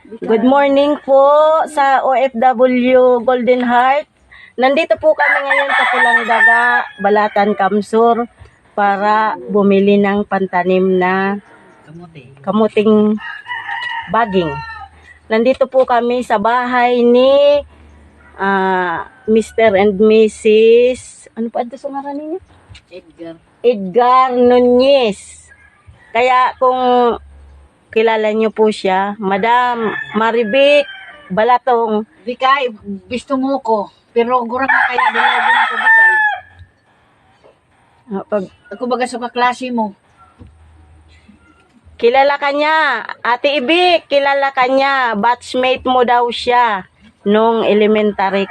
Good morning po sa OFW Golden Heart. Nandito po kami ngayon sa Pulang Daga, Balatan, Kamsur para bumili ng pantanim na kamuting baging. Nandito po kami sa bahay ni Mr. and Mrs. Ano pa ito sa ngaran niya? Edgar Nunez. Kaya kung kilala niyo po siya, Madam Maribik Balatong. Bikay, gusto mo ko. Pero gurang na kaya dilawan ko, Bikay. Ako baga sa kaklase mo. Kilala ka niya. Ate Ibik, kilala ka niya. Batchmate mo daw siya nung elementary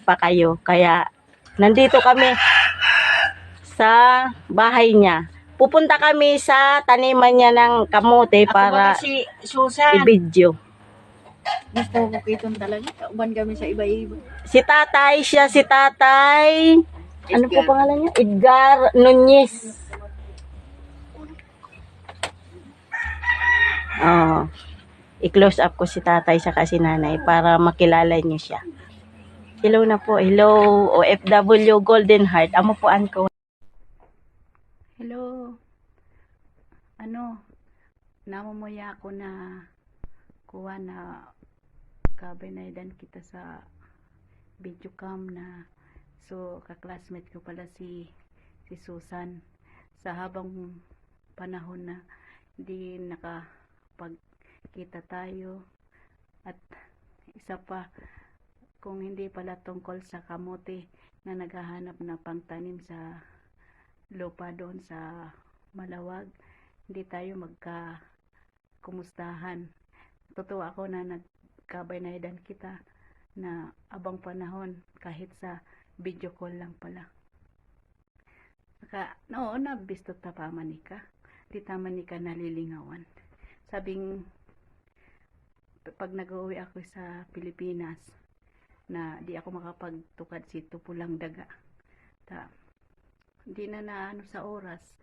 pa kayo. Kaya nandito kami sa bahay niya. Pupunta kami sa taniman niya ng kamote para si Susan. i-video. Gusto ko kitong talaga. Kauban kami sa iba-iba. Si tatay siya, si tatay. Ano po Edgar. pangalan niya? Edgar Nunez. Oh. I-close up ko si tatay sa si nanay para makilala niyo siya. Hello na po. Hello, OFW Golden Heart. Amo po an ko. Hello. Namumuya ako na kuha na kabinaydan kita sa video cam na. So, kaklasmate ko pala si Susan. Sa habang panahon na hindi nakapagkita tayo. At isa pa, kung hindi pala tungkol sa kamote na naghahanap na pangtanim sa lupa doon sa Malawag, hindi tayo magka-kumustahan. Totoo ako na nagkabaynayan kita na abang panahon kahit sa video call lang pala. Saka, noon na bisto tapamanika. Di tamanika nalilingawan. Sabing, pag nag-uwi ako sa Pilipinas, na di ako makapagtukad si Pulang Daga. Hindi na ano sa oras.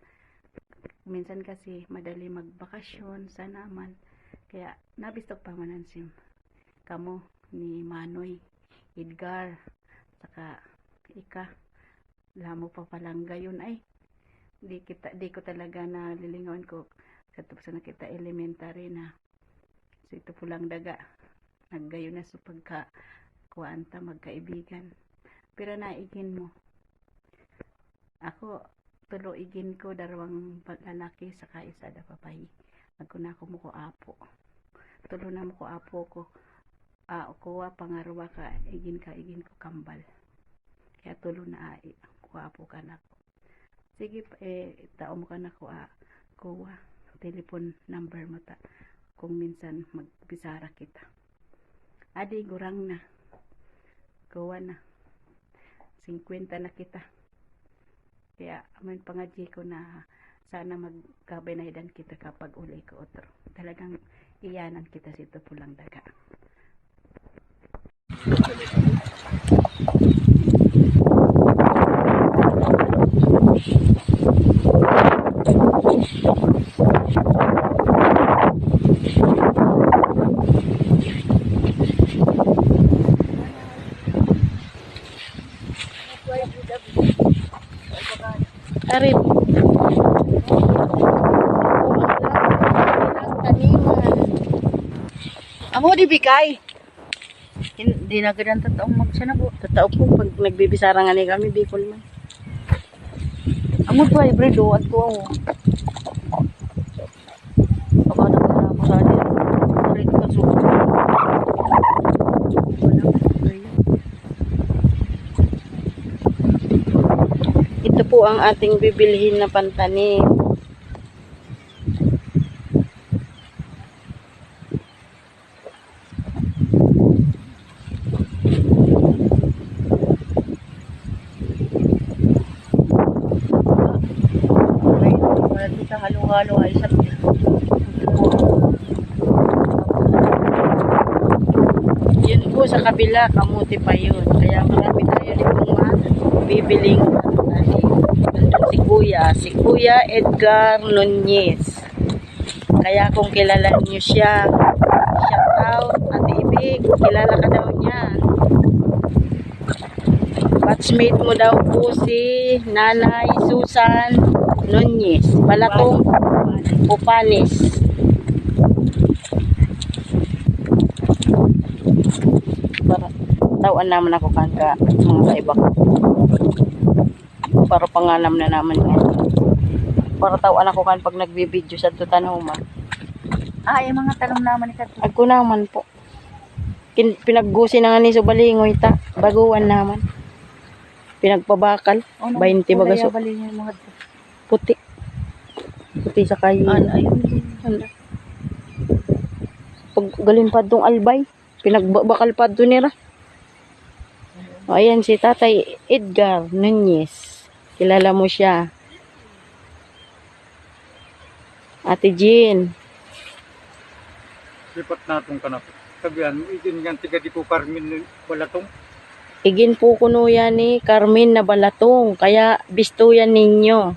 Minsan kasi madali magbakasyon sa naman. Kaya nabistok pa manan si kamo ni Manoy, Edgar, saka ika. Lamo pa palang gayon ay. Di ko talaga nalilingawan ko katapos na kita elementary na si Pulang Daga. Naggayon na sa pagka kuwanta magkaibigan. Pero naigin mo. Ako, tulo igin ko darwang lalaki saka isa da papay. Ako na ako mo ko apo. Tulo na mo ko apo ko. Kuha pangarwa ka, igin ko kambal. Kaya tulo na ko apo ka na ko. Sige, tao mo ka na ko kuha. Telephone number mo ta. Kung minsan magbisara kita. Adi, gurang na. Kuha na. 50 na kita. Kaya amin pangadji ko na sana magkabinaydan kita kapag uli ko otro. Talagang iyanan kita sito Pulang Daga. Arip. Amo di Bikay. Hindi na ganyan tataong magsanabo. Totoo po pag nagbibisara nga ni kami Bicol man. Amo to ay bredo at ko. Baka na ako sa atin. Rin ka suko. Ito po ang ating bibilhin na pantanim. Halo-halo ay sa Yun po sa kabila, kamuti pa yun. Kaya marami tayo ditong bibiling pantanim. Nandun si Kuya Edgar Nunez. Kaya kung kilala niyo siya, shout out, Ate Ibig, kilala ka daw niya. Batchmate mo daw po si Nanay Susan Nunez, Balatong, Upanis. Para tawan naman ako kanka mga kaiba ko. Para pangalam na naman yan. Para tawan ako kan pag nagbibideo sa tutanoma. Yung mga talong naman ni Kato. Ako naman po. Pinaggusi na nga ni Subalingoy ta. Baguan naman. Pinagpabakal. 20 baga so. Puti. Puti sa kayo. Pag galing pa dong albay. Pinagbakal pa doon nila. O, ayan si Tatay Edgar Nunez. Kilala mo siya. Ate Jean. Lipat natong kanap. Sabihan mo, igin nga tiga di ko Carmen Balatong. Igin po kuno yan ni Carmen na Balatong. Kaya bisto yan ninyo.